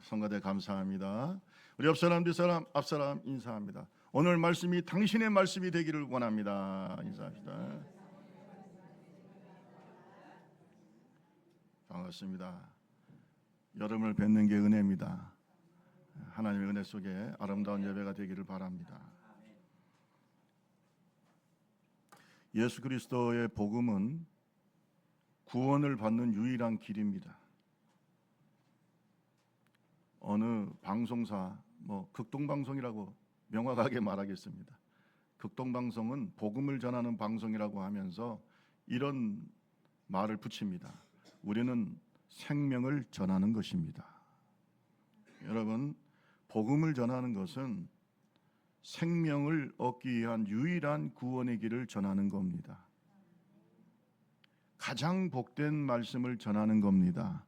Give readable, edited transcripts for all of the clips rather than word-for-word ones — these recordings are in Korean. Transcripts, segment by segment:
성가대 감사합니다. 우리 옆사람 뒷사람 앞사람 인사합니다. 오늘 말씀이 당신의 말씀이 되기를 원합니다. 인사합니다. 반갑습니다. 여름을 뵙는 게 은혜입니다. 하나님의 은혜 속에 아름다운 예배가 되기를 바랍니다. 예수 그리스도의 복음은 구원을 받는 유일한 길입니다. 어느 방송사, 극동방송이라고 명확하게 말하겠습니다. 극동방송은 복음을 전하는 방송이라고 하면서 이런 말을 붙입니다. 우리는 생명을 전하는 것입니다. 여러분, 복음을 전하는 것은 생명을 얻기 위한 유일한 구원의 길을 전하는 겁니다. 가장 복된 말씀을 전하는 겁니다.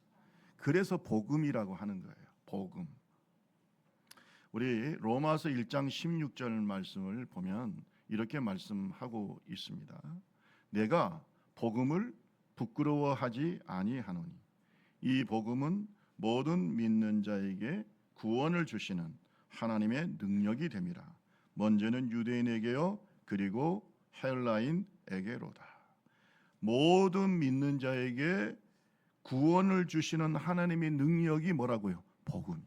그래서 복음이라고 하는 거예요. 복음. 우리 로마서 1장 16절 말씀을 보면 이렇게 말씀하고 있습니다. 내가 복음을 부끄러워하지 아니하노니 이 복음은 모든 믿는 자에게 구원을 주시는 하나님의 능력이 됨이라. 먼저는 유대인에게요 그리고 헬라인에게로다. 모든 믿는 자에게 구원을 주시는 하나님의 능력이 뭐라고요? 복음.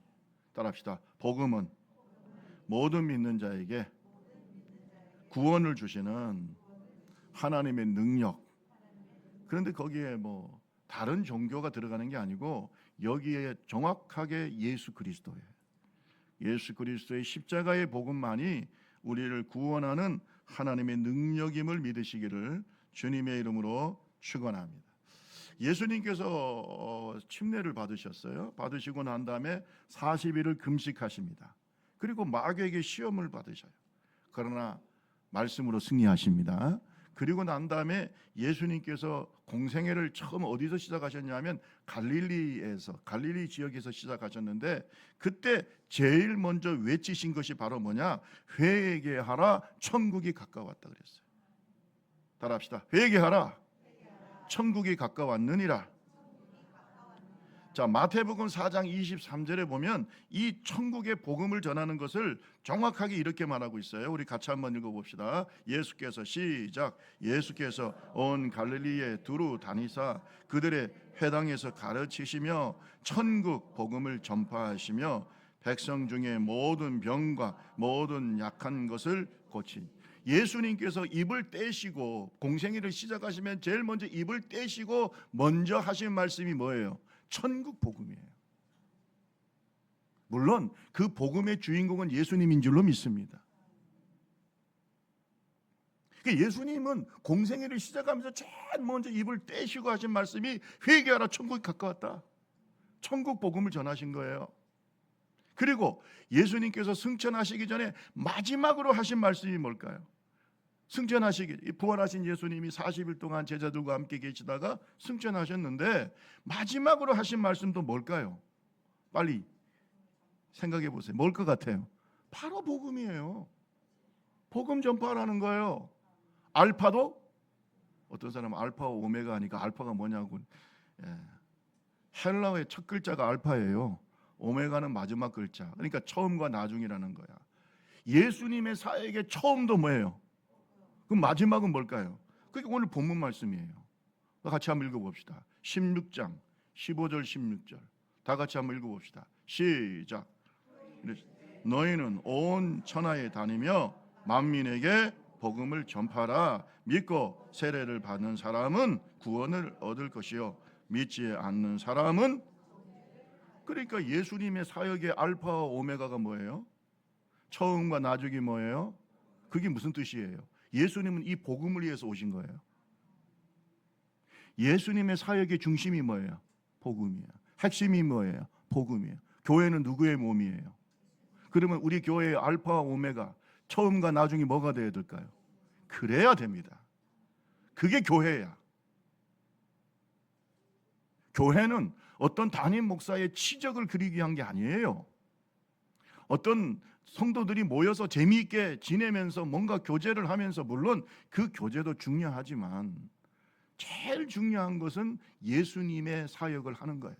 따라합시다. 복음은 모든 믿는 자에게 구원을 주시는 하나님의 능력. 그런데 거기에 다른 종교가 들어가는 게 아니고 여기에 정확하게 예수 그리스도예요. 예수 그리스도의 십자가의 복음만이 우리를 구원하는 하나님의 능력임을 믿으시기를 주님의 이름으로 축원합니다. 예수님께서 침례를 받으셨어요. 받으시고 난 다음에 40일을 금식하십니다. 그리고 마귀에게 시험을 받으셔요. 그러나 말씀으로 승리하십니다. 그리고 난 다음에 예수님께서 공생애를 처음 어디서 시작하셨냐면 갈릴리 지역에서 시작하셨는데 그때 제일 먼저 외치신 것이 바로 뭐냐? 회개하라, 천국이 가까웠다 그랬어요. 따라합시다. 회개하라, 천국이 가까웠느니라. 자, 마태복음 4장 23절에 보면 이 천국의 복음을 전하는 것을 정확하게 이렇게 말하고 있어요. 우리 같이 한번 읽어봅시다. 예수께서 시작. 예수께서 온 갈릴리에 두루 다니사 그들의 회당에서 가르치시며 천국 복음을 전파하시며 백성 중에 모든 병과 모든 약한 것을 고친. 예수님께서 입을 떼시고 공생애를 시작하시면 제일 먼저 입을 떼시고 먼저 하신 말씀이 뭐예요? 천국 복음이에요. 물론 그 복음의 주인공은 예수님인 줄로 믿습니다. 예수님은 공생애를 시작하면서 제일 먼저 입을 떼시고 하신 말씀이 회개하라, 천국이 가까웠다. 천국 복음을 전하신 거예요. 그리고 예수님께서 승천하시기 전에 마지막으로 하신 말씀이 뭘까요? 승천하시기, 부활하신 예수님이 40일 동안 제자들과 함께 계시다가 승천하셨는데 마지막으로 하신 말씀도 뭘까요? 빨리 생각해 보세요. 뭘 것 같아요? 바로 복음이에요. 복음 전파라는 거예요. 알파도 어떤 사람은 알파와 오메가 하니까 알파가 뭐냐고. 헬라어의 첫 글자가 알파예요. 오메가는 마지막 글자. 그러니까 처음과 나중이라는 거야. 예수님의 사역의 처음도 뭐예요? 그럼 마지막은 뭘까요? 그게 오늘 본문 말씀이에요. 같이 한번 읽어봅시다. 16장 15절 16절 다 같이 한번 읽어봅시다. 시작. 너희는 온 천하에 다니며 만민에게 복음을 전파라. 믿고 세례를 받는 사람은 구원을 얻을 것이요 믿지 않는 사람은. 그러니까 예수님의 사역의 알파와 오메가가 뭐예요? 처음과 나중이 뭐예요? 그게 무슨 뜻이에요? 예수님은 이 복음을 위해서 오신 거예요. 예수님의 사역의 중심이 뭐예요? 복음이에요. 핵심이 뭐예요? 복음이에요. 교회는 누구의 몸이에요? 그러면 우리 교회의 알파와 오메가, 처음과 나중이 뭐가 되어야 될까요? 그래야 됩니다. 그게 교회야. 교회는 어떤 담임 목사의 치적을 그리기 위한 게 아니에요. 어떤 성도들이 모여서 재미있게 지내면서 뭔가 교제를 하면서, 물론 그 교제도 중요하지만 제일 중요한 것은 예수님의 사역을 하는 거예요.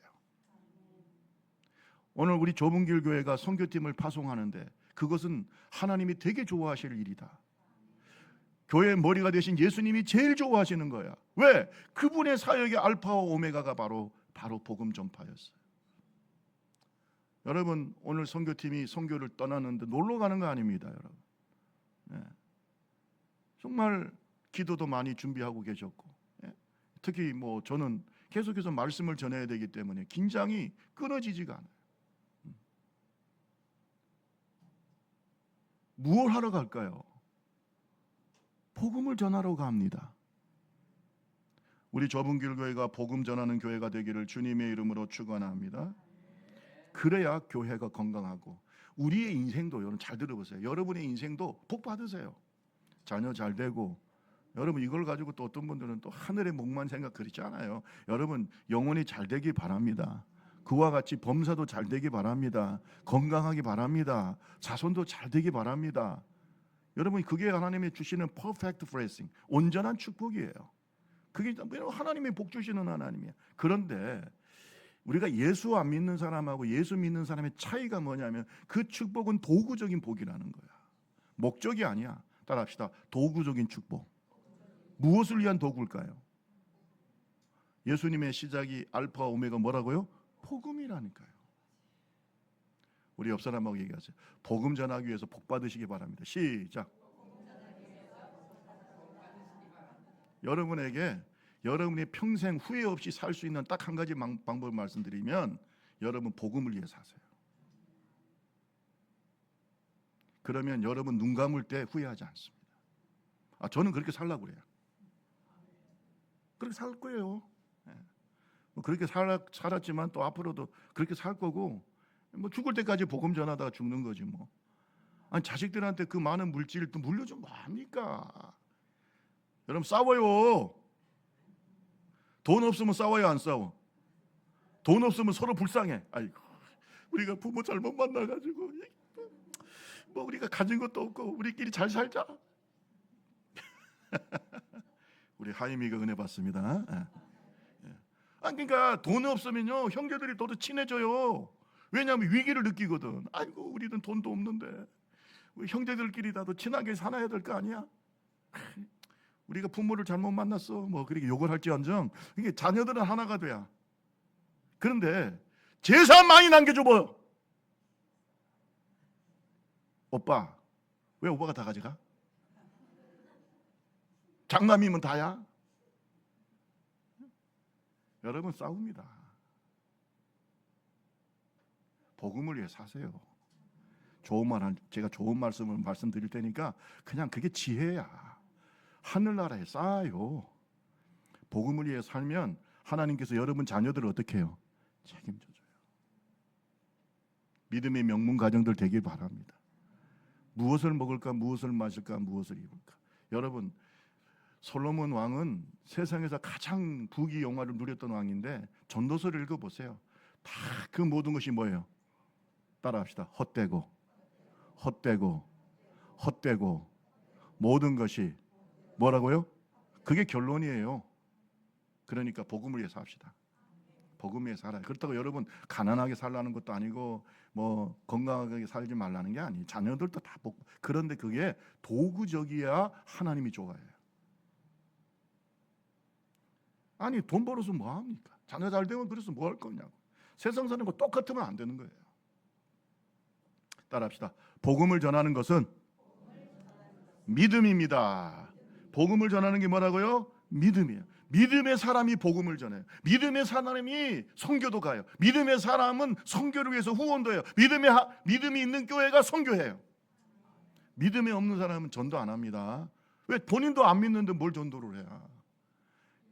오늘 우리 좁은 길 교회가 선교팀을 파송하는데 그것은 하나님이 되게 좋아하실 일이다. 교회의 머리가 되신 예수님이 제일 좋아하시는 거야. 왜? 그분의 사역의 알파와 오메가가 바로 복음 전파였어요. 여러분, 오늘 선교팀이 선교를 떠나는데 놀러 가는 거 아닙니다, 여러분. 네. 정말 기도도 많이 준비하고 계셨고, 네. 특히 저는 계속해서 말씀을 전해야 되기 때문에 긴장이 끊어지지가 않아요. 무엇 하러 갈까요? 복음을 전하러 갑니다. 우리 좁은 길 교회가 복음 전하는 교회가 되기를 주님의 이름으로 축원합니다. 그래야 교회가 건강하고 우리의 인생도, 여러분 잘 들어보세요. 여러분의 인생도 복 받으세요. 자녀 잘 되고, 여러분 이걸 가지고 또 어떤 분들은 또 하늘의 목만 생각 그렇지 않아요. 여러분 영혼이 잘 되기 바랍니다. 그와 같이 범사도 잘 되기 바랍니다. 건강하기 바랍니다. 자손도 잘 되기 바랍니다. 여러분 그게 하나님이 주시는 perfect blessing, 온전한 축복이에요. 그게 하나님이 복 주시는 하나님이에요. 그런데 우리가 예수 안 믿는 사람하고 예수 믿는 사람의 차이가 뭐냐면 그 축복은 도구적인 복이라는 거야. 목적이 아니야. 따라합시다. 도구적인 축복. 무엇을 위한 도구일까요? 예수님의 시작이 알파와 오메가 뭐라고요? 복음이라니까요. 우리 옆 사람하고 얘기하세요. 복음 전하기 위해서 복 받으시기 바랍니다. 시작. 여러분에게 여러분이 평생 후회 없이 살 수 있는 딱 한 가지 방법을 말씀드리면, 여러분 복음을 위해 사세요. 그러면 여러분 눈 감을 때 후회하지 않습니다. 저는 그렇게 살려고 그래요. 그렇게 살 거예요. 그렇게 살았지만 또 앞으로도 그렇게 살 거고, 죽을 때까지 복음 전하다가 죽는 거지 뭐. 아니 자식들한테 그 많은 물질을 또 물려주면 뭐합니까? 여러분 싸워요. 돈 없으면 싸워요, 안 싸워? 돈 없으면 서로 불쌍해. 아이고, 우리가 부모 잘못 만나가지고 우리가 가진 것도 없고 우리끼리 잘 살자. 우리 하임이가 은혜 받습니다. 그러니까 돈 없으면요 형제들이 더 친해져요. 왜냐하면 위기를 느끼거든. 아이고 우리는 돈도 없는데 우리 형제들끼리 더 친하게 살아야 될 거 아니야? 우리가 부모를 잘못 만났어. 그렇게 욕을 할지언정 이게 자녀들은 하나가 돼야. 그런데 재산 많이 남겨줘봐. 오빠, 왜 오빠가 다 가져가? 장남이면 다야? 여러분 싸웁니다. 복음을 위해 사세요. 제가 좋은 말씀을 말씀드릴 테니까 그냥 그게 지혜야. 하늘나라에 쌓아요. 복음을 위해 살면 하나님께서 여러분 자녀들을 어떻게 해요? 책임져줘요. 믿음의 명문 가정들 되길 바랍니다. 무엇을 먹을까, 무엇을 마실까, 무엇을 입을까. 여러분 솔로몬 왕은 세상에서 가장 부귀 영화를 누렸던 왕인데 전도서를 읽어보세요. 다 그 모든 것이 뭐예요? 따라합시다. 헛되고 모든 것이 뭐라고요? 그게 결론이에요. 그러니까 복음을 위해서 합시다. 복음을 위해서 살아요. 그렇다고 여러분 가난하게 살라는 것도 아니고 건강하게 살지 말라는 게 아니에요. 자녀들도 다 그런데 그게 도구적이야 하나님이 좋아해요. 아니 돈 벌어서 뭐 합니까? 자녀 잘 되면 그래서 뭐 할 거냐고. 세상 사는 거 똑같으면 안 되는 거예요. 따라합시다. 복음을 전하는 것은 믿음입니다. 복음을 전하는 게 뭐라고요? 믿음이에요. 믿음의 사람이 복음을 전해요. 믿음의 사람이 선교도 가요. 믿음의 사람은 선교를 위해서 후원도 해요. 믿음이 있는 교회가 선교해요. 믿음이 없는 사람은 전도 안 합니다. 왜? 본인도 안 믿는데 뭘 전도를 해야?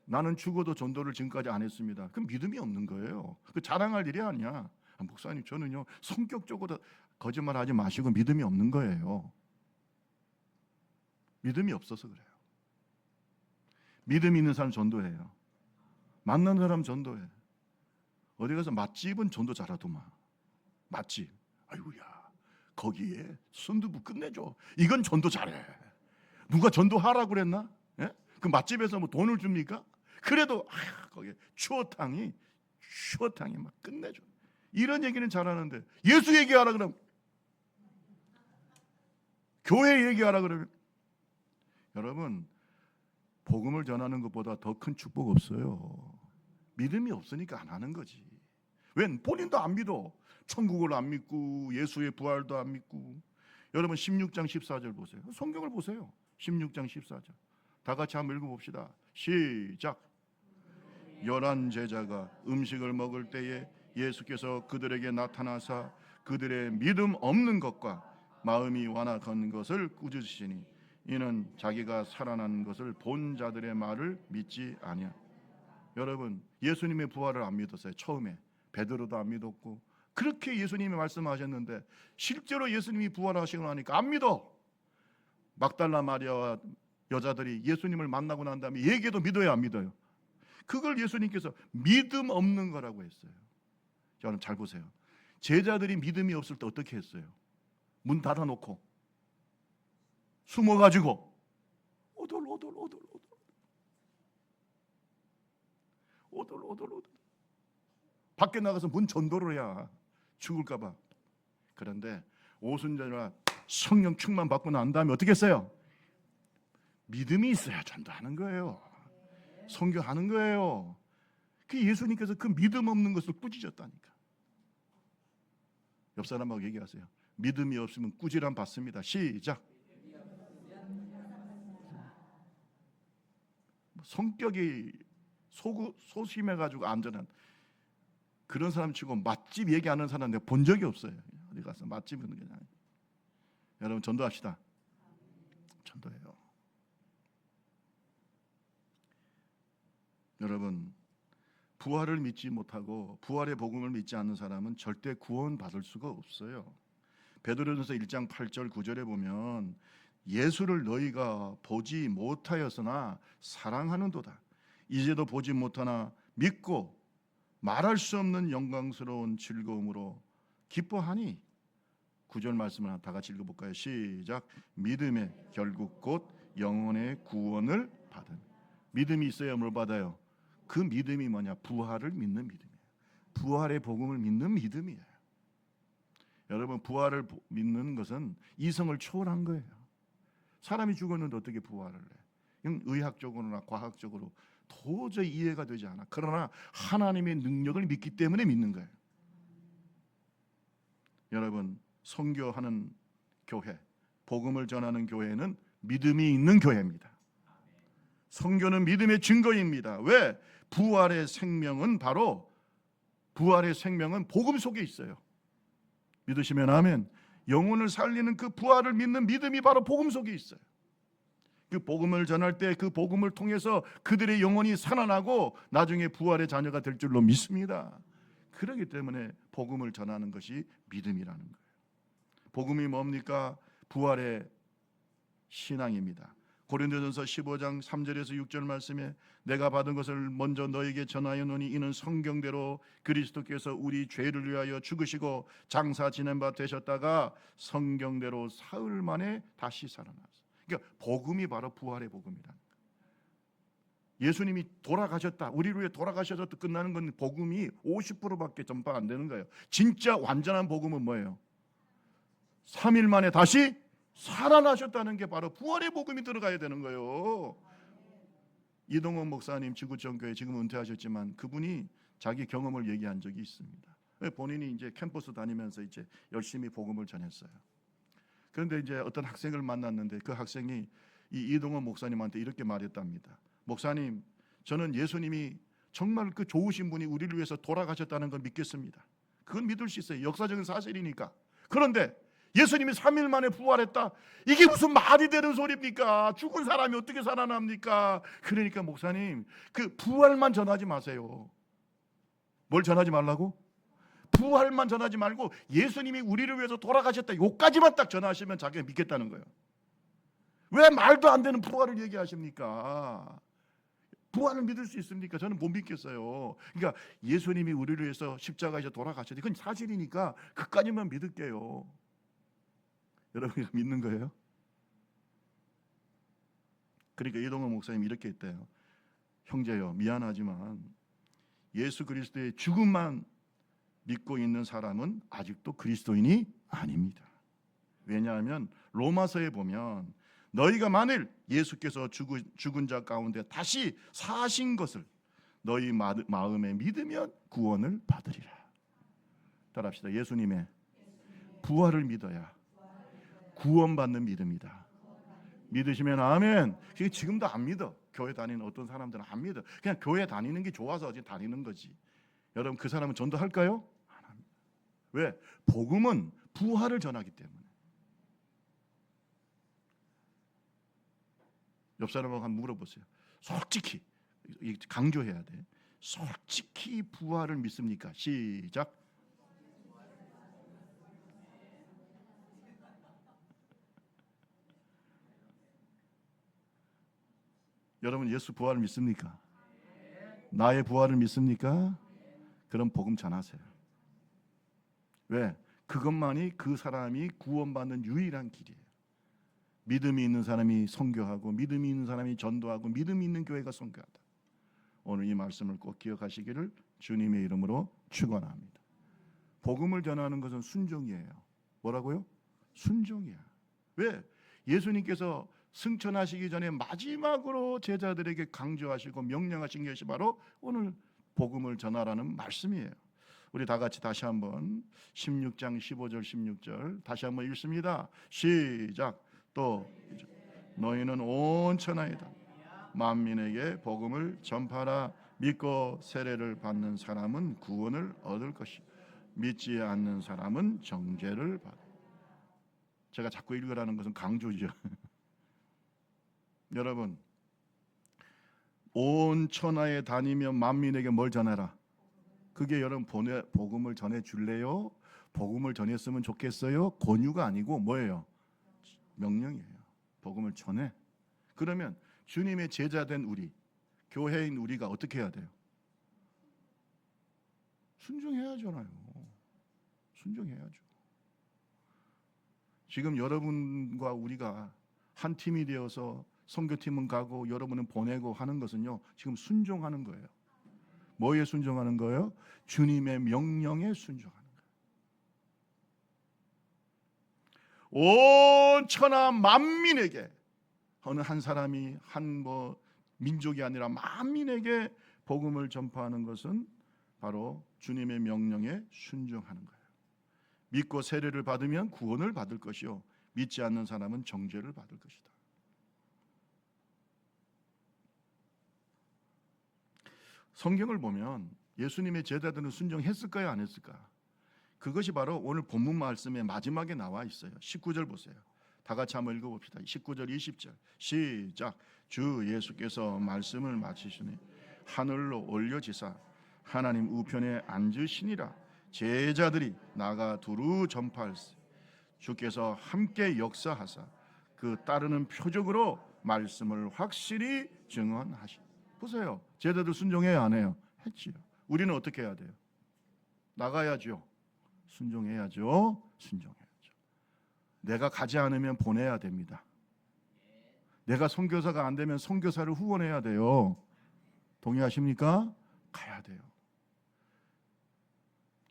나는 죽어도 전도를 지금까지 안 했습니다. 그럼 믿음이 없는 거예요. 그 자랑할 일이 아니야. 목사님 저는요 성격적으로 거짓말하지 마시고 믿음이 없는 거예요. 믿음이 없어서 그래요. 믿음이 있는 사람 전도해요. 만난 사람 전도해. 어디 가서 맛집은 전도 잘하더만. 맛집. 아이고야 거기에 순두부 끝내줘. 이건 전도 잘해. 누가 전도하라고 그랬나? 예? 그 맛집에서 뭐 돈을 줍니까? 그래도 거기 추어탕이 막 끝내줘. 이런 얘기는 잘하는데 예수 얘기하라 그러면, 교회 얘기하라 그러면, 여러분 복음을 전하는 것보다 더 큰 축복 없어요. 믿음이 없으니까 안 하는 거지. 웬 본인도 안 믿어. 천국을 안 믿고 예수의 부활도 안 믿고. 여러분 16장 14절 보세요. 성경을 보세요. 16장 14절 다 같이 한번 읽어봅시다. 시작. 11 제자가 음식을 먹을 때에 예수께서 그들에게 나타나사 그들의 믿음 없는 것과 마음이 완악한 것을 꾸짖으시니 이는 자기가 살아난 것을 본 자들의 말을 믿지 아니하. 여러분 예수님의 부활을 안 믿었어요. 처음에 베드로도 안 믿었고, 그렇게 예수님이 말씀하셨는데 실제로 예수님이 부활하시고 나니까 안 믿어. 막달라 마리아와 여자들이 예수님을 만나고 난 다음에 얘기해도 믿어요, 안 믿어요? 그걸 예수님께서 믿음 없는 거라고 했어요. 여러분 잘 보세요. 제자들이 믿음이 없을 때 어떻게 했어요? 문 닫아놓고 숨어가지고 오돌오돌 밖에 나가서 문 전도를 해야 죽을까봐. 그런데 오순절날 성령 충만 받고 난 다음에 어떻게 했어요? 믿음이 있어야 전도하는 거예요. 선교하는 거예요. 그 예수님께서 그 믿음 없는 것을 꾸짖었다니까. 옆 사람하고 얘기하세요. 믿음이 없으면 꾸지람 받습니다. 시작. 성격이 소심해가지고 안전한 그런 사람 치고 맛집 얘기하는 사람 내가 본 적이 없어요. 어디 가서 맛집은 그냥. 여러분 전도합시다. 전도해요. 여러분 부활을 믿지 못하고 부활의 복음을 믿지 않는 사람은 절대 구원받을 수가 없어요. 베드로전서 1장 8절 9절에 보면 예수를 너희가 보지 못하였으나 사랑하는도다. 이제도 보지 못하나 믿고 말할 수 없는 영광스러운 즐거움으로 기뻐하니. 9절 말씀을 다 같이 읽어볼까요? 시작. 믿음의 결국 곧 영혼의 구원을 받은. 믿음이 있어야 뭘 받아요? 그 믿음이 뭐냐? 부활을 믿는 믿음이에요. 부활의 복음을 믿는 믿음이에요. 여러분 부활을 믿는 것은 이성을 초월한 거예요. 사람이 죽었는데 어떻게 부활을 해? 이건 의학적으로나 과학적으로 도저히 이해가 되지 않아. 그러나 하나님의 능력을 믿기 때문에 믿는 거예요. 여러분 선교하는 교회, 복음을 전하는 교회는 믿음이 있는 교회입니다. 선교는 믿음의 증거입니다. 왜? 부활의 생명은 바로 부활의 생명은 복음 속에 있어요. 믿으시면 아멘. 영혼을 살리는 그 부활을 믿는 믿음이 바로 복음 속에 있어요. 그 복음을 전할 때 그 복음을 통해서 그들의 영혼이 살아나고 나중에 부활의 자녀가 될 줄로 믿습니다. 그렇기 때문에 복음을 전하는 것이 믿음이라는 거예요. 복음이 뭡니까? 부활의 신앙입니다. 고린도전서 15장 3절에서 6절 말씀에 내가 받은 것을 먼저 너에게 전하였노니 이는 성경대로 그리스도께서 우리 죄를 위하여 죽으시고 장사 지낸 바 되셨다가 성경대로 사흘 만에 다시 살아났어요. 그러니까 복음이 바로 부활의 복음이다. 예수님이 돌아가셨다, 우리를 위해 돌아가셔서 끝나는 건 복음이 50%밖에 전파 안 되는 거예요. 진짜 완전한 복음은 뭐예요? 3일 만에 다시 살아나셨다는 게 바로 부활의 복음이 들어가야 되는 거예요. 이동원 목사님 지구촌교회 지금 은퇴하셨지만 그분이 자기 경험을 얘기한 적이 있습니다. 본인이 이제 캠퍼스 다니면서 이제 열심히 복음을 전했어요. 그런데 이제 어떤 학생을 만났는데 그 학생이 이 이동원 목사님한테 이렇게 말했답니다. 목사님, 저는 예수님이 정말 그 좋으신 분이 우리를 위해서 돌아가셨다는 걸 믿겠습니다. 그건 믿을 수 있어요. 역사적인 사실이니까. 그런데 예수님이 3일 만에 부활했다. 이게 무슨 말이 되는 소리입니까? 죽은 사람이 어떻게 살아납니까? 그러니까 목사님, 그 부활만 전하지 마세요. 뭘 전하지 말라고? 부활만 전하지 말고 예수님이 우리를 위해서 돌아가셨다. 요까지만 딱 전하시면 자기가 믿겠다는 거예요. 왜 말도 안 되는 부활을 얘기하십니까? 부활을 믿을 수 있습니까? 저는 못 믿겠어요. 그러니까 예수님이 우리를 위해서 십자가에서 돌아가셨다. 그건 사실이니까 그까지만 믿을게요. 여러분 믿는 거예요? 그러니까 이동원 목사님이 이렇게 믿고 있는 사람은 아직도 그리스도인이 아닙니다. 왜냐하면 로마서에 보면 너희가 만일 예수께서 죽은 자 가운데 다시 사신 것을 너희 마음에 믿으면 구원을 받으리라. 따라합시다. 예수님의 부활을 믿어야 구원받는 믿음이다. 믿으시면 아멘. 지금도 안 믿어. 교회 다니는 어떤 사람들은 안 믿어. 그냥 교회 다니는 게 좋아서 다니는 거지. 여러분 그 사람은 전도할까요? 안 합니다. 왜? 복음은 부활을 전하기 때문에. 옆 사람하고 한번 물어보세요. 솔직히 강조해야 돼. 솔직히 부활을 믿습니까? 시작. 여러분 예수 부활을 믿습니까? 나의 부활을 믿습니까? 그럼 복음 전하세요. 왜? 그것만이 그 사람이 구원받는 유일한 길이에요. 믿음이 있는 사람이 선교하고 믿음이 있는 사람이 전도하고 믿음이 있는 교회가 선교하다. 오늘 이 말씀을 꼭 기억하시기를 주님의 이름으로 축원합니다. 복음을 전하는 것은 순종이에요. 뭐라고요? 순종이야. 왜? 예수님께서 승천하시기 전에 마지막으로 제자들에게 강조하시고 명령하신 것이 바로 오늘 복음을 전하라는 말씀이에요. 우리 다 같이 다시 한번 16장 15절 16절 다시 한번 읽습니다. 시작. 또 너희는 온 천하에다 만민에게 복음을 전파하라. 믿고 세례를 받는 사람은 구원을 얻을 것이요 믿지 않는 사람은 정죄를 받아. 제가 자꾸 읽으라는 것은 강조죠. 여러분 온 천하에 다니며 만민에게 뭘 전해라? 그게 여러분 복음을 전해 줄래요? 복음을 전했으면 좋겠어요? 권유가 아니고 뭐예요? 명령이에요. 복음을 전해. 그러면 주님의 제자된 우리, 교회인 우리가 어떻게 해야 돼요? 순종해야잖아요. 순종해야죠. 지금 여러분과 우리가 한 팀이 되어서 선교팀은 가고 여러분은 보내고 하는 것은요, 지금 순종하는 거예요. 뭐에 순종하는 거예요? 주님의 명령에 순종하는 거예요. 온 천하 만민에게, 어느 한 사람이 한 민족이 아니라 만민에게 복음을 전파하는 것은 바로 주님의 명령에 순종하는 거예요. 믿고 세례를 받으면 구원을 받을 것이요 믿지 않는 사람은 정죄를 받을 것이다. 성경을 보면 예수님의 제자들은 순종했을까요? 안 했을까? 그것이 바로 오늘 본문 말씀의 마지막에 나와 있어요. 19절 보세요. 다 같이 한번 읽어봅시다. 19절 20절 시작. 주 예수께서 말씀을 마치시니 하늘로 올려지사 하나님 우편에 앉으시니라. 제자들이 나가 두루 전파할세. 주께서 함께 역사하사 그 따르는 표적으로 말씀을 확실히 증언하시. 보세요. 제자들 순종해야 안 해요? 했지요. 우리는 어떻게 해야 돼요? 나가야죠. 순종해야죠. 순종해야죠. 내가 가지 않으면 보내야 됩니다. 내가 선교사가 안 되면 선교사를 후원해야 돼요. 동의하십니까? 가야 돼요.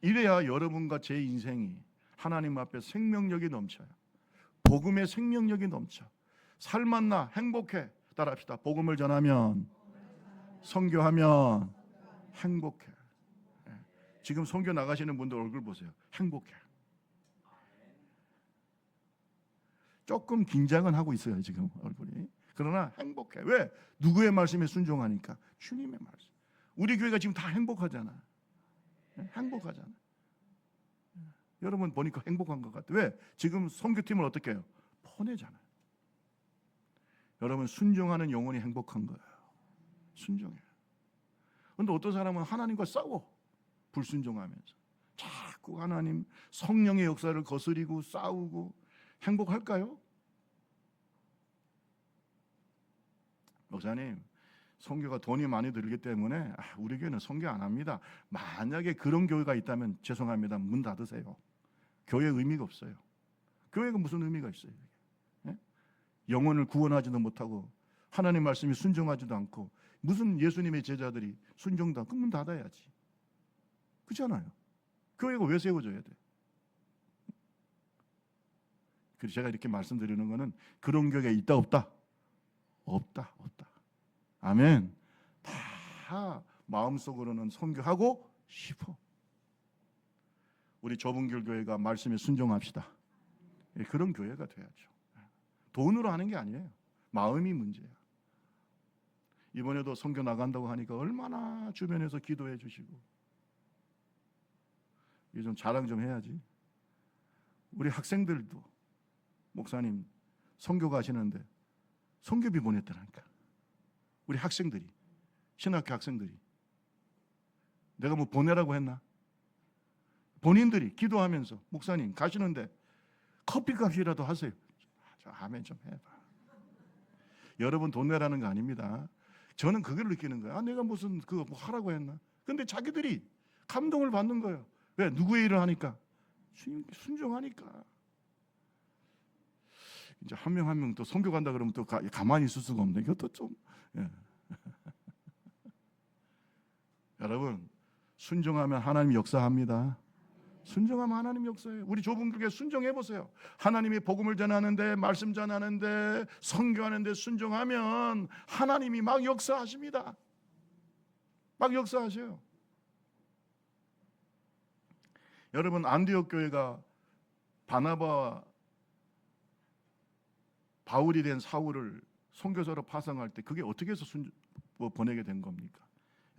이래야 여러분과 제 인생이 하나님 앞에 생명력이 넘쳐요. 복음의 생명력이 넘쳐. 살맛나 행복해. 따라합시다. 복음을 전하면, 선교하면 행복해. 지금 선교 나가시는 분들 얼굴 보세요. 행복해. 조금 긴장은 하고 있어요 지금 얼굴이. 그러나 행복해. 왜? 누구의 말씀에 순종하니까? 주님의 말씀. 우리 교회가 지금 다 행복하잖아. 행복하잖아. 여러분 보니까 행복한 것 같아요. 왜? 지금 선교팀을 어떻게 해요? 보내잖아요. 여러분 순종하는 영혼이 행복한 거예요. 순종해요. 그런데 어떤 사람은 하나님과 싸워. 불순종하면서 자꾸 하나님 성령의 역사를 거스리고 싸우고. 행복할까요? 목사님, 선교가 돈이 많이 들기 때문에 우리 교회는 선교 안 합니다. 만약에 그런 교회가 있다면 죄송합니다. 문 닫으세요. 교회 의미가 없어요. 교회가 무슨 의미가 있어요? 네? 영혼을 구원하지도 못하고 하나님 말씀에 순종하지도 않고 무슨 예수님의 제자들이 순종도 안 하고 문 닫아야지. 그렇잖아요. 교회가 왜 세워져야 돼? 그래서 제가 이렇게 말씀드리는 거는 그런 교회가 있다 없다? 없다. 아멘. 다 마음속으로는 선교하고 싶어. 우리 좁은길 교회가 말씀에 순종합시다. 그런 교회가 돼야죠. 돈으로 하는 게 아니에요. 마음이 문제야. 이번에도 선교 나간다고 하니까 얼마나 주변에서 기도해 주시고. 이게 좀 자랑 좀 해야지. 우리 학생들도 목사님 선교 가시는데 선교비 보냈더라니까. 우리 학생들이, 신학교 학생들이. 내가 뭐 보내라고 했나? 본인들이 기도하면서 목사님 가시는데 커피값이라도 하세요. 아멘 좀 해봐. 여러분 돈 내라는 거 아닙니다. 저는 그걸 느끼는 거야. 내가 무슨 그거 뭐 하라고 했나? 근데 자기들이 감동을 받는 거예요. 왜? 누구의 일을 하니까? 순종하니까. 이제 한 명 한 명 또 선교 간다 그러면 또 가만히 있을 수가 없네. 이것도 좀. 예. 여러분 순종하면 하나님 역사합니다. 순종하면 하나님 역사해요. 우리 좁은 교회 순종해 보세요. 하나님이 복음을 전하는데, 말씀 전하는데, 선교하는데 순종하면 하나님이 막 역사하십니다. 막 역사하셔요. 여러분 안디옥 교회가 바나바와 바울이 된 사울을 선교사로 파송할 때 그게 어떻게 해서 보내게 된 겁니까?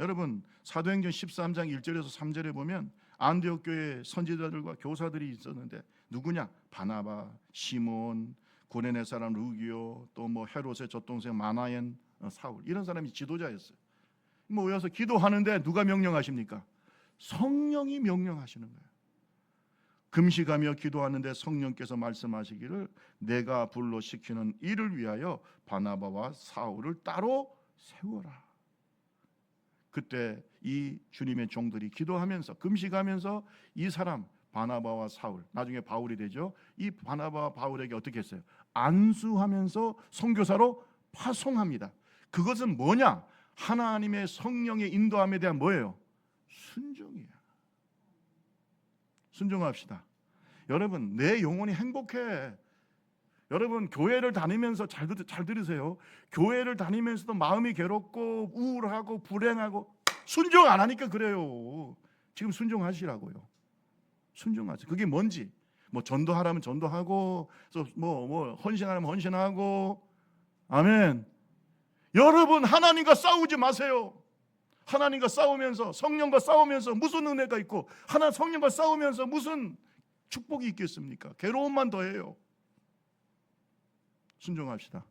여러분 사도행전 13장 1절에서 3절에 보면 안디옥 교회 선지자들과 교사들이 있었는데 누구냐? 바나바, 시몬, 고레네 사람 루기오, 또 뭐 헤롯의 젖동생 마나엔, 사울 이런 사람이 지도자였어요. 뭐 모여서 기도하는데 누가 명령하십니까? 성령이 명령하시는 거예요. 금식하며 기도하는데 성령께서 말씀하시기를 내가 불러 시키는 일을 위하여 바나바와 사울을 따로 세워라. 그때 이 주님의 종들이 기도하면서 금식하면서 이 사람 바나바와 사울, 나중에 바울이 되죠. 이 바나바와 바울에게 어떻게 했어요? 안수하면서 선교사로 파송합니다. 그것은 뭐냐? 하나님의 성령의 인도함에 대한 뭐예요? 순종이에요. 순종합시다. 여러분 내 영혼이 행복해. 여러분 교회를 다니면서 잘 들으세요. 교회를 다니면서도 마음이 괴롭고 우울하고 불행하고 순종 안 하니까 그래요. 지금 순종하시라고요. 순종하세요. 그게 뭔지 뭐 전도하라면 전도하고 뭐 헌신하라면 헌신하고. 아멘. 여러분 하나님과 싸우지 마세요. 하나님과 싸우면서 성령과 싸우면서 무슨 은혜가 있고 성령과 싸우면서 무슨 축복이 있겠습니까? 괴로움만 더해요. 순종합시다.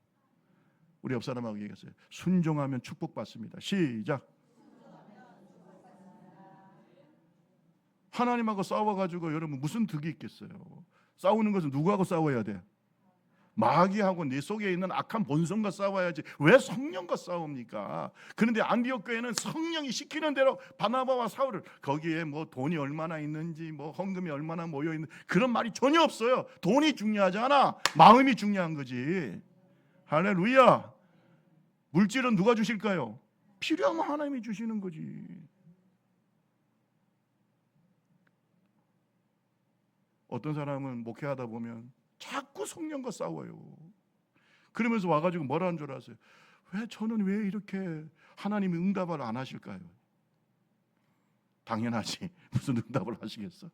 우리 옆 사람하고 얘기했어요. 순종하면 축복받습니다. 시작. 하나님하고 싸워가지고 여러분 무슨 득이 있겠어요? 싸우는 것은 누구하고 싸워야 돼? 마귀하고 내 속에 있는 악한 본성과 싸워야지 왜 성령과 싸웁니까? 그런데 안디옥 교회는 성령이 시키는 대로 바나바와 사울을, 거기에 뭐 돈이 얼마나 있는지 뭐 헌금이 얼마나 모여 있는 그런 말이 전혀 없어요. 돈이 중요하지 않아. 마음이 중요한 거지. 할렐루야. 물질은 누가 주실까요? 필요하면 하나님이 주시는 거지. 어떤 사람은 목회하다 보면 자꾸 성령과 싸워요. 그러면서 와가지고 뭐라는 줄 아세요? 저는 왜 이렇게 하나님이 응답을 안 하실까요? 당연하지. 무슨 응답을 하시겠어?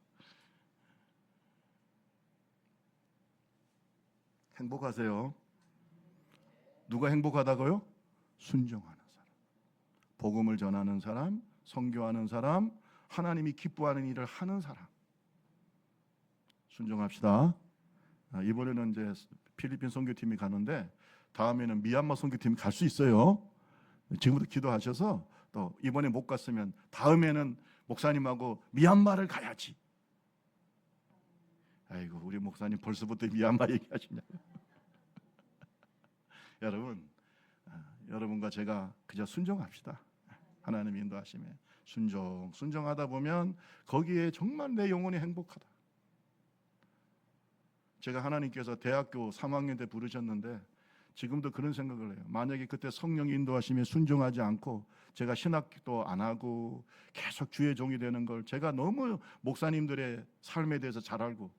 행복하세요. 누가 행복하다고요? 순종하는 사람, 복음을 전하는 사람, 선교하는 사람, 하나님이 기뻐하는 일을 하는 사람. 순종합시다. 이번에는 이제 필리핀 선교팀이 가는데 다음에는 미얀마 선교팀이 갈 수 있어요. 지금부터 기도하셔서 또 이번에 못 갔으면 다음에는 목사님하고 미얀마를 가야지. 아이고 우리 목사님 벌써부터 미얀마 얘기하시냐고. 여러분, 여러분과 제가 그저 순종합시다. 하나님 인도하심에 순종하다 보면 거기에 정말 내 영혼이 행복하다. 제가 하나님께서 대학교 3학년 때 부르셨는데 지금도 그런 생각을 해요. 만약에 그때 성령 인도하심에 순종하지 않고 제가 신학도 안 하고 계속 주의 종이 되는 걸 제가 너무 목사님들의 삶에 대해서 잘 알고,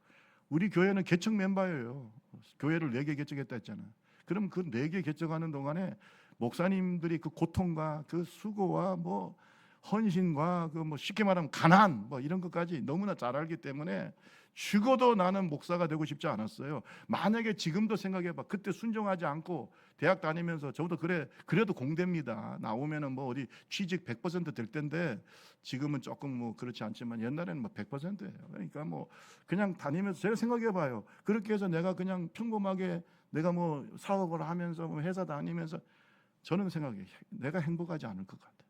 우리 교회는 개척 멤버예요. 교회를 4개 개척했다 했잖아요. 그럼 그 4개 개척하는 동안에 목사님들이 그 고통과 그 수고와 뭐 헌신과 그 뭐 쉽게 말하면 가난 뭐 이런 것까지 너무나 잘 알기 때문에 죽어도 나는 목사가 되고 싶지 않았어요. 만약에 지금도 생각해봐. 그때 순종하지 않고 대학 다니면서 저도 그래도 공대입니다. 나오면은 뭐 어디 취직 100%될 텐데 지금은 조금 뭐 그렇지 않지만 옛날에는 뭐 100%예요. 그러니까 뭐 그냥 다니면서 제가 생각해봐요. 그렇게 해서 내가 그냥 평범하게 내가 뭐 사업을 하면서 뭐 회사 다니면서 저는 생각해요. 내가 행복하지 않을 것 같아요.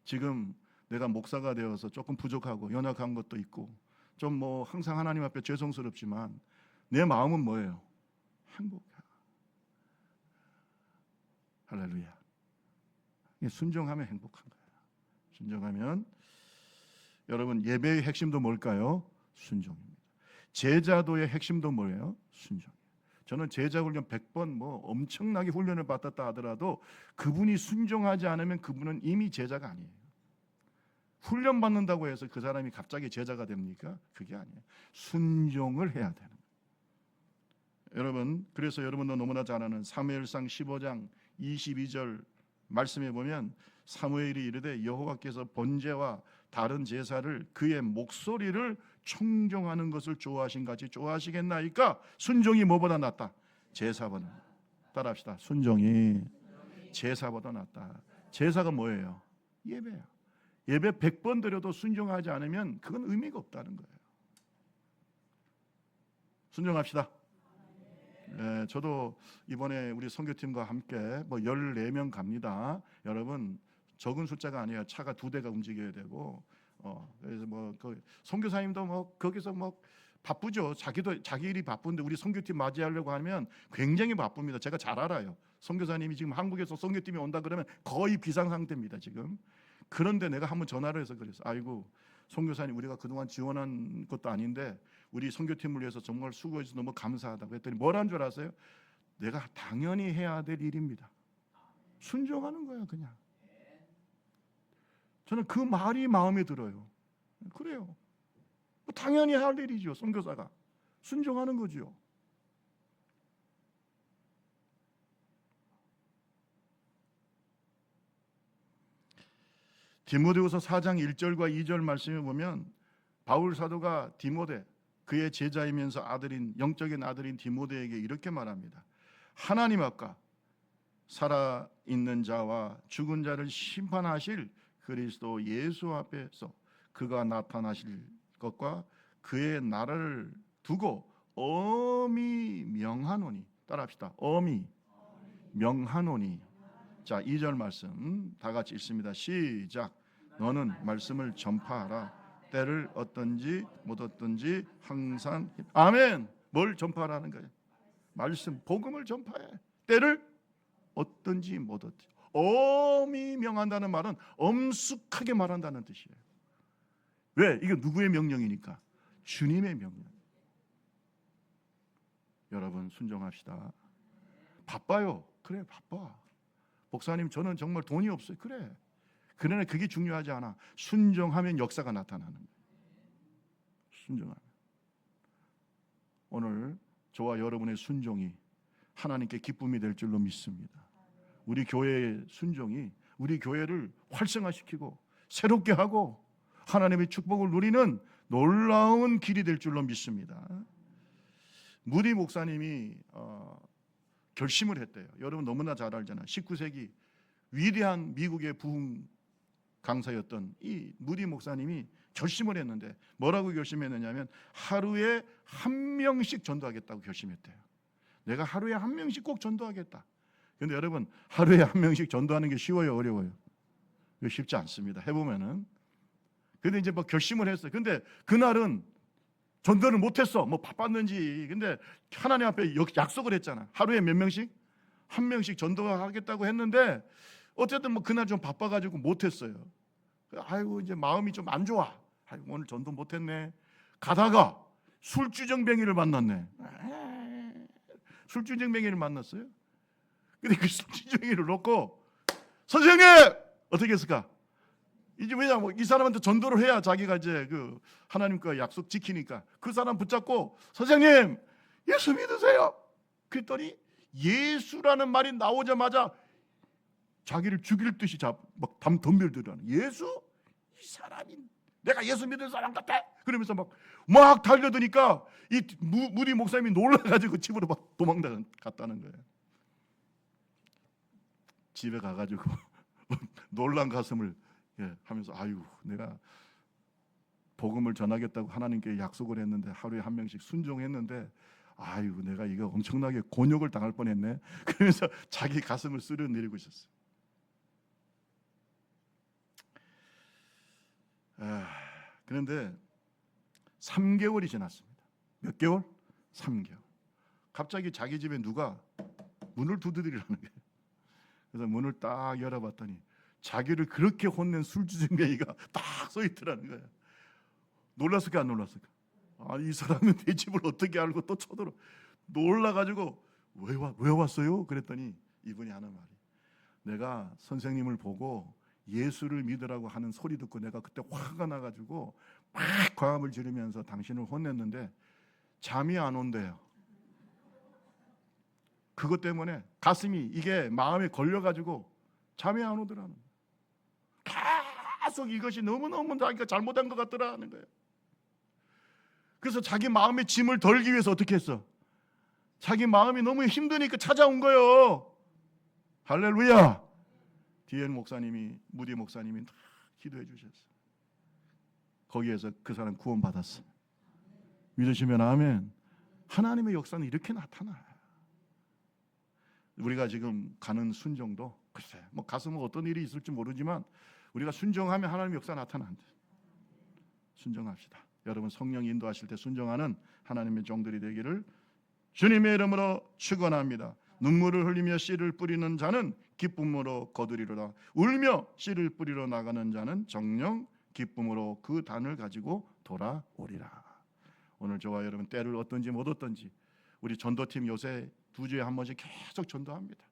지금 내가 목사가 되어서 조금 부족하고 연약한 것도 있고 좀 뭐 항상 하나님 앞에 죄송스럽지만 내 마음은 뭐예요? 행복해. 할렐루야. 순종하면 행복한 거예요. 순종하면. 여러분, 예배의 핵심도 뭘까요? 순종입니다. 제자도의 핵심도 뭐예요? 순종. 저는 제자 훈련 100번 뭐 엄청나게 훈련을 받았다 하더라도 그분이 순종하지 않으면 그분은 이미 제자가 아니에요. 훈련 받는다고 해서 그 사람이 갑자기 제자가 됩니까? 그게 아니에요. 순종을 해야 되는 거예요. 여러분, 그래서 여러분도 너무나 잘 아는 사무엘상 15장 22절 말씀에 보면 사무엘이 이르되 여호와께서 번제와 다른 제사를 그의 목소리를 청종하는 것을 좋아하신 같이 좋아하시겠나이까? 순종이 뭐보다 낫다? 제사보다. 따라합시다. 순종이 제사보다 낫다. 제사가 뭐예요? 예배야. 예배 100번 드려도 순종하지 않으면 그건 의미가 없다는 거예요. 순종합시다. 네, 저도 이번에 우리 선교팀과 함께 뭐 14명 갑니다. 여러분, 적은 숫자가 아니에요. 차가 2대가 움직여야 되고, 그래서 뭐 그 선교사님도 뭐 거기서 뭐 바쁘죠. 자기 일이 바쁜데 우리 선교팀 맞이하려고 하면 굉장히 바쁩니다. 제가 잘 알아요. 선교사님이 지금 한국에서 선교팀이 온다 그러면 거의 비상 상태입니다 지금. 그런데 내가 한번 전화를 해서 그랬어. 아이고, 선교사님, 우리가 그동안 지원한 것도 아닌데 우리 선교팀을 위해서 정말 수고해서 너무 감사하다고 했더니 뭐라는 줄 아세요? 내가 당연히 해야 될 일입니다. 순종하는 거야 그냥. 저는 그 말이 마음에 들어요. 그래요. 당연히 할 일이죠. 선교사가 순종하는 거죠. 디모데후서 4장 1절과 2절 말씀에 보면 바울 사도가 디모데, 그의 제자이면서 영적인 아들인 디모데에게 이렇게 말합니다. 하나님 앞과 살아있는 자와 죽은 자를 심판하실 그리스도 예수 앞에서 그가 나타나실 것과 그의 나라를 두고 엄히 명하노니. 따라합시다. 엄히 명하노니. 자, 2절 말씀 다 같이 읽습니다. 시작. 너는 말씀을 전파하라. 때를 얻든지 못 얻든지 항상. 아멘. 뭘 전파하라는 거예요? 말씀, 복음을 전파해. 때를 얻든지 못 얻든지. 엄히 명한다는 말은 엄숙하게 말한다는 뜻이에요. 왜? 이게 누구의 명령이니까? 주님의 명령. 여러분, 순종합시다. 바빠요. 그래, 바빠. 목사님, 저는 정말 돈이 없어요. 그래. 그러나 그게 중요하지 않아. 순종하면 역사가 나타나는 거예요. 순종하면. 오늘 저와 여러분의 순종이 하나님께 기쁨이 될 줄로 믿습니다. 우리 교회의 순종이 우리 교회를 활성화시키고 새롭게 하고 하나님의 축복을 누리는 놀라운 길이 될 줄로 믿습니다. 무디 목사님이 결심을 했대요. 여러분 너무나 잘 알잖아요. 19세기 위대한 미국의 부흥 강사였던 이 무디 목사님이 결심을 했는데 뭐라고 결심했느냐면 하루에 1명씩 전도하겠다고 결심했대요. 내가 하루에 1명씩 꼭 전도하겠다. 그런데 여러분, 하루에 1명씩 전도하는 게 쉬워요, 어려워요? 쉽지 않습니다. 해보면은. 근데 이제 뭐 결심을 했어요. 근데 그날은 전도를 못했어. 뭐 바빴는지. 근데 하나님 앞에 약속을 했잖아. 하루에 몇 명씩? 1명씩 전도하겠다고 했는데 어쨌든 뭐 그날 좀 바빠가지고 못했어요. 아이고, 이제 마음이 좀 안 좋아. 아이고, 오늘 전도 못했네. 가다가 술주정뱅이를 만났네. 술주정뱅이를 만났어요. 근데 그 술주정뱅이를 놓고 선생님 어떻게 했을까? 이제 왜냐면 이 사람한테 전도를 해야 자기가 이제 그 하나님과 약속 지키니까 그 사람 붙잡고 선생님 예수 믿으세요. 그랬더니 예수라는 말이 나오자마자 자기를 죽일 듯이 막 덤벼들더라는 예수? 이 사람이 내가 예수 믿는 사람 같아. 그러면서 막 달려드니까 이 무디 목사님이 놀라가지고 집으로 막 도망갔다는 거예요. 집에 가가지고 놀란 가슴을 하면서 아유 내가 복음을 전하겠다고 하나님께 약속을 했는데 하루에 한 명씩 순종했는데 아유 내가 이거 엄청나게 곤욕을 당할 뻔했네. 그러면서 자기 가슴을 쓰려내리고 있었어요. 그런데 3개월이 지났습니다. 몇 개월? 3개월. 갑자기 자기 집에 누가 문을 두드리라는 거예요. 그래서 문을 딱 열어봤더니 자기를 그렇게 혼낸 술주정뱅이가 딱 서 있더라는 거예요. 놀랐을까 안 놀랐을까? 이 사람은 내 집을 어떻게 알고 또 쳐들어. 놀라가지고 왜 왔어요? 그랬더니 이분이 하는 말이 내가 선생님을 보고 예수를 믿으라고 하는 소리 듣고 내가 그때 화가 나가지고 막 과음을 지르면서 당신을 혼냈는데 잠이 안 온대요. 그것 때문에 가슴이 이게 마음에 걸려가지고 잠이 안 오더라는 거예요. 계속 이것이 너무너무 자기가 잘못한 것 같더라는 거예요. 그래서 자기 마음의 짐을 덜기 위해서 어떻게 했어? 자기 마음이 너무 힘드니까 찾아온 거예요. 할렐루야. 디엔 목사님이 무디 목사님이 다 기도해 주셨어요. 거기에서 그 사람 구원받았어. 믿으시면 아멘. 하나님의 역사는 이렇게 나타나요. 우리가 지금 가는 순종도 글쎄 뭐 가슴은 어떤 일이 있을지 모르지만 우리가 순종하면 하나님의 역사 나타난다. 순종합시다. 여러분 성령 인도하실 때 순종하는 하나님의 종들이 되기를 주님의 이름으로 축원합니다. 눈물을 흘리며 씨를 뿌리는 자는 기쁨으로 거두리로다. 울며 씨를 뿌리러 나가는 자는 정녕 기쁨으로 그 단을 가지고 돌아오리라. 오늘 저와 여러분 때를 얻든지 못 얻든지 우리 전도팀 요새 2주에 한 번씩 계속 전도합니다.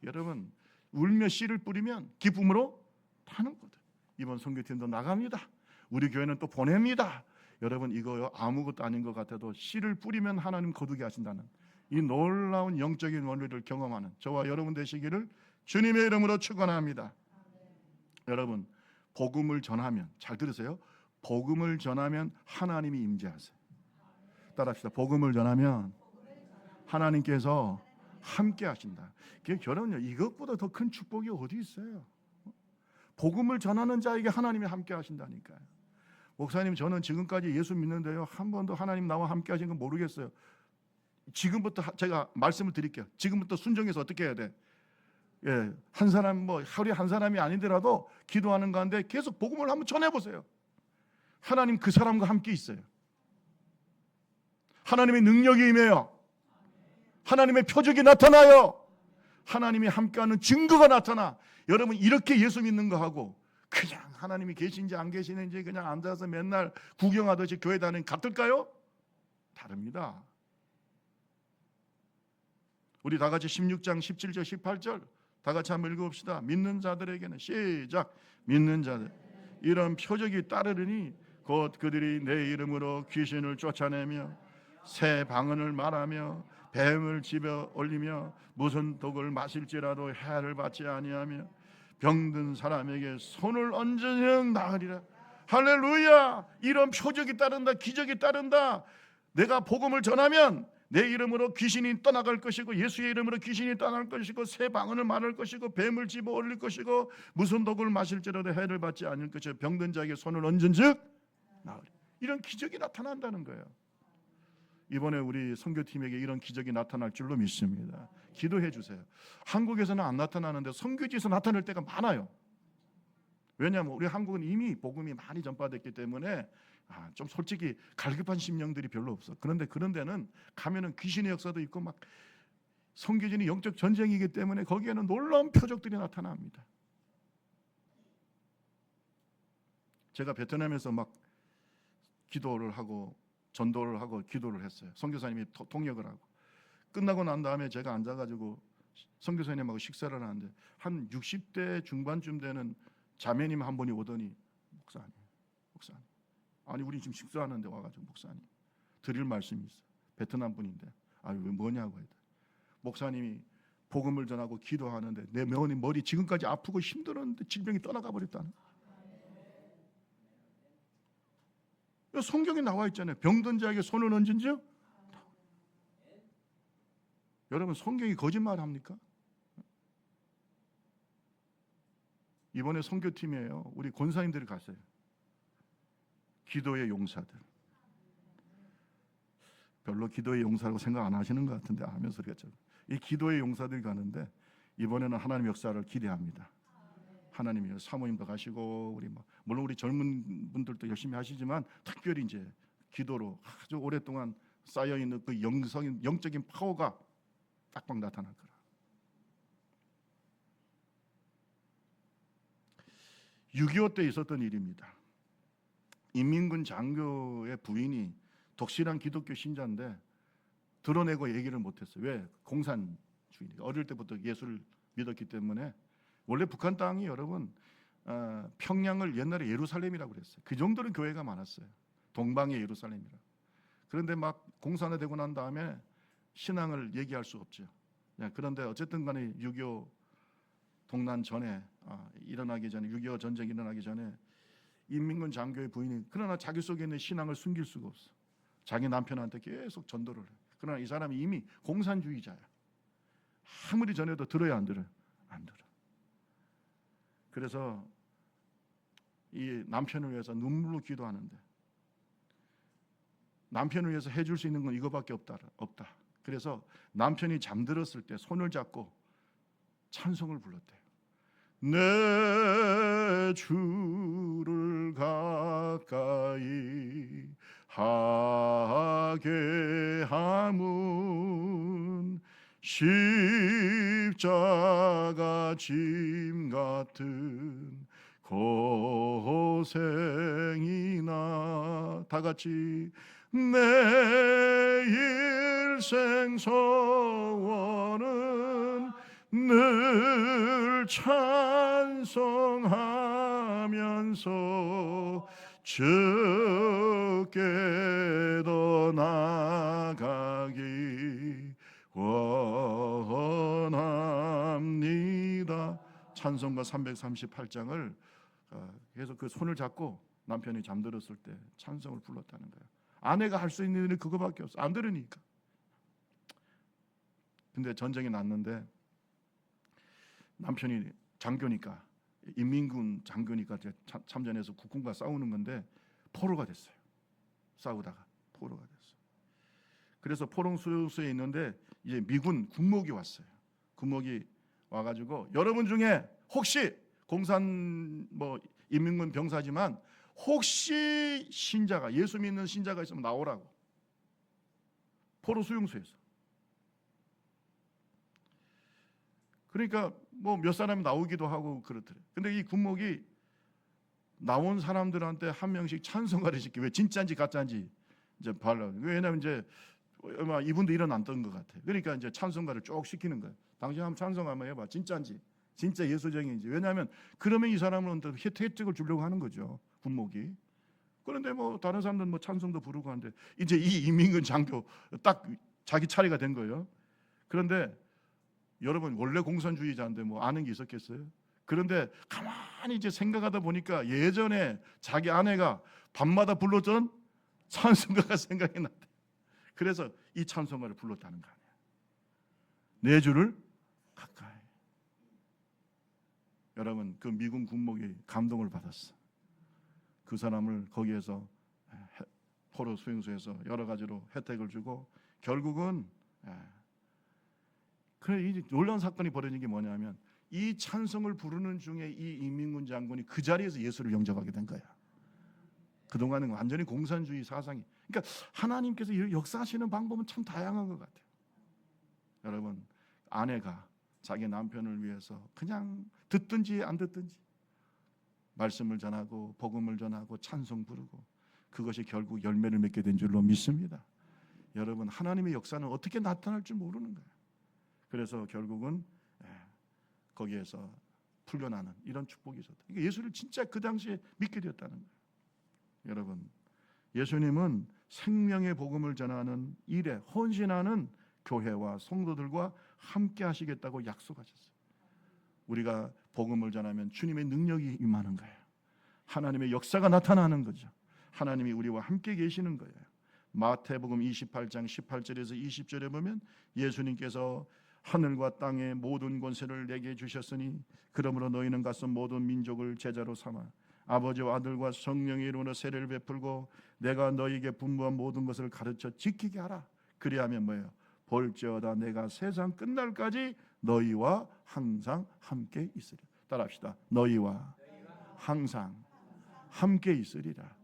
여러분 울며 씨를 뿌리면 기쁨으로 타는 거다. 이번 선교팀도 나갑니다. 우리 교회는 또 보냅니다. 여러분 이거 아무것도 아닌 것 같아도 씨를 뿌리면 하나님 거두게 하신다는 이 놀라운 영적인 원리를 경험하는 저와 여러분 되시기를 주님의 이름으로 축원합니다. 여러분 복음을 전하면 잘 들으세요. 복음을 전하면 하나님이 임재하세요. 따라합시다. 복음을 전하면 하나님께서 함께 하신다. 여러분요 이것보다 더 큰 축복이 어디 있어요? 복음을 전하는 자에게 하나님이 함께 하신다니까요. 목사님 저는 지금까지 예수 믿는데요 한 번도 하나님 나와 함께 하신 건 모르겠어요. 지금부터 제가 말씀을 드릴게요. 지금부터 순종해서 어떻게 해야 돼? 한 사람 뭐 하루에 한 사람이 아니더라도 기도하는 가운데 계속 복음을 한번 전해보세요. 하나님 그 사람과 함께 있어요. 하나님의 능력이 임해요. 하나님의 표적이 나타나요. 하나님이 함께하는 증거가 나타나. 여러분 이렇게 예수 믿는 거 하고 그냥 하나님이 계신지 안 계시는지 그냥 앉아서 맨날 구경하듯이 교회 다니는 같을까요? 다릅니다. 우리 다 같이 16장 17절 18절 다 같이 한번 읽어봅시다. 믿는 자들에게는 시작. 믿는 자들 이런 표적이 따르리니 곧 그들이 내 이름으로 귀신을 쫓아내며 새 방언을 말하며 뱀을 집어 올리며 무슨 독을 마실지라도 해를 받지 아니하며 병든 사람에게 손을 얹으면 나으리라. 할렐루야. 이런 표적이 따른다. 기적이 따른다. 내가 복음을 전하면 내 이름으로 귀신이 떠나갈 것이고 예수의 이름으로 귀신이 떠날 것이고 새 방언을 말할 것이고 뱀을 집어 올릴 것이고 무슨 독을 마실지라도 해를 받지 않을 것이고 병든 자에게 손을 얹은 즉 나으리. 이런 기적이 나타난다는 거예요. 이번에 우리 선교팀에게 이런 기적이 나타날 줄로 믿습니다. 기도해 주세요. 한국에서는 안 나타나는데 선교지에서 나타날 때가 많아요. 왜냐하면 우리 한국은 이미 복음이 많이 전파됐기 때문에 좀 솔직히 갈급한 심령들이 별로 없어. 그런데 그런 데는 가면은 귀신의 역사도 있고 막 선교진이 영적 전쟁이기 때문에 거기에는 놀라운 표적들이 나타납니다. 제가 베트남에서 막 기도를 하고 전도를 하고 기도를 했어요. 선교사님이 통역을 하고 끝나고 난 다음에 제가 앉아가지고 선교사님하고 식사를 하는데 한 60대 중반쯤 되는 자매님 한 분이 오더니 목사님 아니 우리 지금 식사하는데 와가지고 목사님 드릴 말씀이 있어요. 베트남 분인데 아유 왜 뭐냐고 해요. 목사님이 복음을 전하고 기도하는데 내 머리 지금까지 아프고 힘들었는데 질병이 떠나가 버렸다는. 성경에 나와 있잖아요. 병든 자에게 손을 얹은지요. 여러분 성경이 거짓말합니까? 이번에 선교팀이에요. 우리 권사님들이 갔어요. 기도의 용사들. 별로 기도의 용사라고 생각 안 하시는 것 같은데 하면서 그랬죠. 이 기도의 용사들이 가는데 이번에는 하나님 역사를 기대합니다. 하나님이 사모님도 가시고 우리 물론 우리 젊은 분들도 열심히 하시지만 특별히 이제 기도로 아주 오랫동안 쌓여 있는 그 영적인 파워가 딱딱 나타날 거라. 6.25 때 있었던 일입니다. 인민군 장교의 부인이 독실한 기독교 신자인데 드러내고 얘기를 못했어요. 왜? 공산주의니까. 어릴 때부터 예수를 믿었기 때문에. 원래 북한 땅이 여러분 평양을 옛날에 예루살렘이라고 그랬어요. 그 정도로 교회가 많았어요. 동방의 예루살렘이라. 그런데 막 공산화되고 난 다음에 신앙을 얘기할 수 없죠. 그런데 어쨌든 간에 6.25 동란 전에 일어나기 전에 6.25 전쟁이 일어나기 전에 인민군 장교의 부인이 그러나 자기 속에 있는 신앙을 숨길 수가 없어. 자기 남편한테 계속 전도를 해. 그러나 이 사람이 이미 공산주의자야. 아무리 전해도 들어야 안 들어요? 안 들어. 그래서 이 남편을 위해서 눈물로 기도하는데 남편을 위해서 해줄 수 있는 건 이거밖에 없다. 그래서 남편이 잠들었을 때 손을 잡고 찬송을 불렀대요. 내 주를 가까이 하게 함은 십자가 짐 같은 고생이나 다 같이 내 일생 소원은 늘 찬송하면서 주께 더 나아가기 원합니다. 찬송가 338장을 계속 그 손을 잡고 남편이 잠들었을 때 찬송을 불렀다는 거예요. 아내가 할 수 있는 일은 그거밖에 없어. 안 들으니까. 근데 전쟁이 났는데 남편이 장교니까 인민군 장교니까 참전해서 국군과 싸우는 건데 포로가 됐어요. 싸우다가 포로가 됐어요. 그래서 포로 수용소에 있는데 이제 미군 군목이 왔어요. 군목이 와가지고 여러분 중에 혹시 공산 인민군 병사지만 혹시 신자가 예수 믿는 신자가 있으면 나오라고. 포로 수용소에서. 그러니까 몇 사람이 나오기도 하고 그렇더래요. 근데 이 군목이 나온 사람들한테 한 명씩 찬송가를 시키. 왜 진짜인지 가짜인지 이제 발라. 왜냐면 이제 아마 이분도 일어났던 것 같아요. 그러니까 이제 찬송가를 쭉 시키는 거예요. 당신 한번 찬송 한번 해봐. 진짜인지, 진짜 예수적인지. 왜냐하면 그러면 이 사람은 또 혜택을 주려고 하는 거죠. 군목이. 그런데 다른 사람들은 찬송도 부르고 하는데 이제 이 인민군 장교 딱 자기 차례가 된 거예요. 그런데 여러분 원래 공산주의자인데 아는 게 있었겠어요? 그런데 가만히 이제 생각하다 보니까 예전에 자기 아내가 밤마다 불렀던 찬송가가 생각이 났대. 그래서 이 찬송가를 불렀다는 거 아니에요. 내 주를 가까이. 여러분 그 미군 군목이 감동을 받았어. 그 사람을 거기에서 포로 수용소에서 여러 가지로 혜택을 주고 결국은 그래 이 놀라운 사건이 벌어진 게 뭐냐면 이 찬송을 부르는 중에 이 인민군 장군이 그 자리에서 예수를 영접하게 된 거야. 그동안은 완전히 공산주의 사상이. 그러니까 하나님께서 역사하시는 방법은 참 다양한 것 같아요. 여러분 아내가 자기 남편을 위해서 그냥 듣든지 안 듣든지 말씀을 전하고 복음을 전하고 찬송 부르고 그것이 결국 열매를 맺게 된 줄로 믿습니다. 여러분, 하나님의 역사는 어떻게 나타날 줄 모르는 거예요. 그래서 결국은 거기에서 풀려나는 이런 축복이 있었다. 예수를 진짜 그 당시에 믿게 되었다는 거예요. 여러분, 예수님은 생명의 복음을 전하는 일에 헌신하는 교회와 성도들과 함께 하시겠다고 약속하셨어요. 우리가 복음을 전하면 주님의 능력이 임하는 거예요. 하나님의 역사가 나타나는 거죠. 하나님이 우리와 함께 계시는 거예요. 마태복음 28장 18절에서 20절에 보면 예수님께서 하늘과 땅의 모든 권세를 내게 주셨으니 그러므로 너희는 가서 모든 민족을 제자로 삼아 아버지와 아들과 성령의 이름으로 세례를 베풀고 내가 너희에게 분부한 모든 것을 가르쳐 지키게 하라. 그리하면 뭐예요? 볼지어다 내가 세상 끝날까지 너희와 항상 함께 있으리라. 따라합시다. 너희와 항상 함께 있으리라.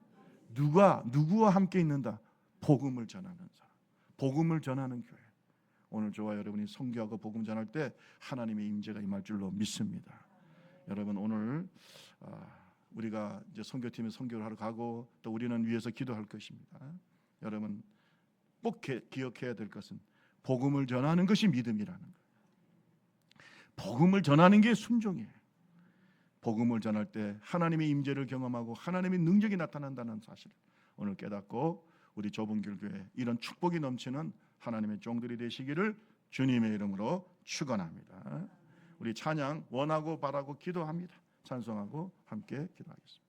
누구와 함께 있는다? 복음을 전하는 사람, 복음을 전하는 교회. 오늘 저와 여러분이 선교하고 복음 전할 때 하나님의 임재가 임할 줄로 믿습니다. 여러분, 오늘 우리가 이제 선교팀에 선교를 하러 가고 또 우리는 위해서 기도할 것입니다. 여러분 꼭 기억해야 될 것은 복음을 전하는 것이 믿음이라는 거예요. 복음을 전하는 게 순종이에요. 복음을 전할 때 하나님의 임재를 경험하고 하나님의 능력이 나타난다는 사실을 오늘 깨닫고 우리 좁은 길교회 이런 축복이 넘치는 하나님의 종들이 되시기를 주님의 이름으로 축원합니다. 우리 찬양 원하고 바라고 기도합니다. 찬송하고 함께 기도하겠습니다.